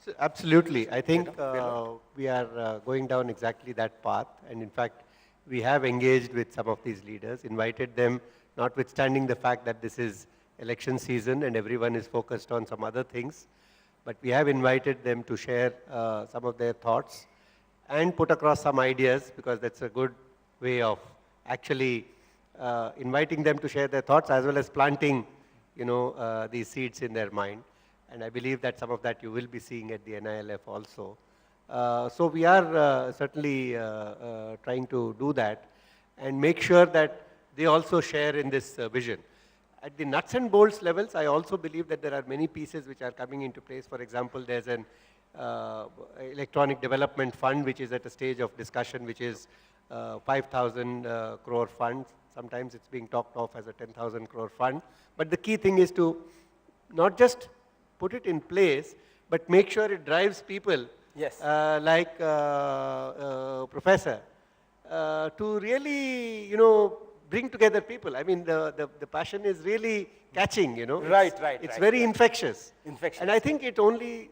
So absolutely. I think we are going down exactly that path. And in fact, we have engaged with some of these leaders, invited them, notwithstanding the fact that this is election season and everyone is focused on some other things. But we have invited them to share some of their thoughts and put across some ideas, because that's a good way of actually inviting them to share their thoughts as well as planting, these seeds in their mind. And I believe that some of that you will be seeing at the NILF also. So we are certainly trying to do that and make sure that they also share in this vision. At the nuts and bolts levels, I also believe that there are many pieces which are coming into place. For example, there's an electronic development fund which is at a stage of discussion, which is 5,000 crore fund. Sometimes it's being talked of as a 10,000 crore fund. But the key thing is to not just put it in place, but make sure it drives people like Professor to really, bring together people. I mean, the passion is really catching, Right. It's very infectious. And I think it only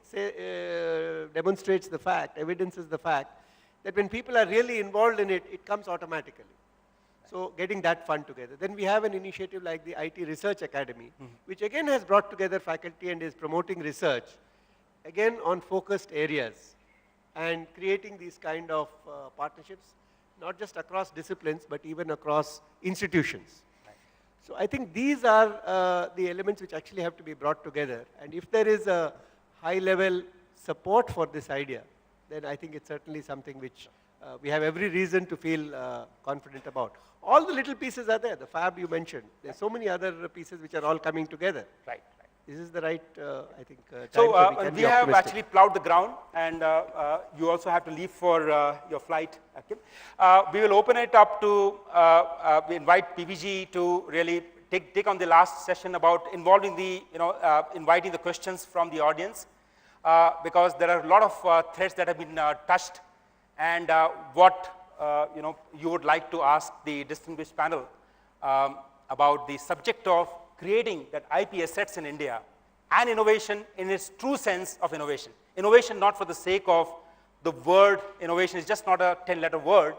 demonstrates the fact, evidences the fact, that when people are really involved in it, it comes automatically. So getting that fund together. Then we have an initiative like the IT Research Academy, which again has brought together faculty and is promoting research, again on focused areas, and creating these kind of partnerships, not just across disciplines, but even across institutions. Right. So I think these are the elements which actually have to be brought together. And if there is a high-level support for this idea, then I think it's certainly something which we have every reason to feel confident about. All the little pieces are there. The fab you mentioned. There's so many other pieces which are all coming together. Right. This is the right, I think, time so we have actually plowed the ground, and you also have to leave for your flight, Akim. We will open it up to, we invite PVG to really take on the last session about involving the, inviting the questions from the audience, because there are a lot of threads that have been touched, and what you would like to ask the distinguished panel about the subject of creating that IP assets in India and innovation in its true sense of innovation. Innovation not for the sake of the word innovation is just not a 10-letter word,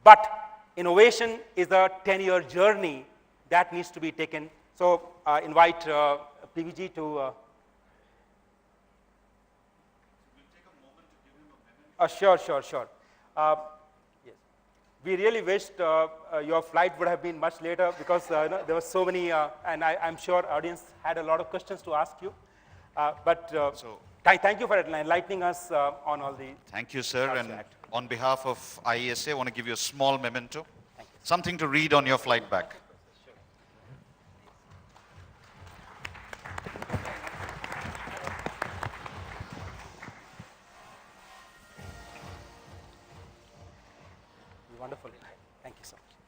but innovation is a 10-year journey that needs to be taken. So invite PVG to. We'll take a moment to give him a moment. Sure. Yes. We really wished your flight would have been much later, because there were so many, and I'm sure audience had a lot of questions to ask you. Thank you for enlightening us on all the. Thank you, sir. And on behalf of Iesa, I want to give you a small memento, something to read on your flight back. Wonderful. Thank you so much.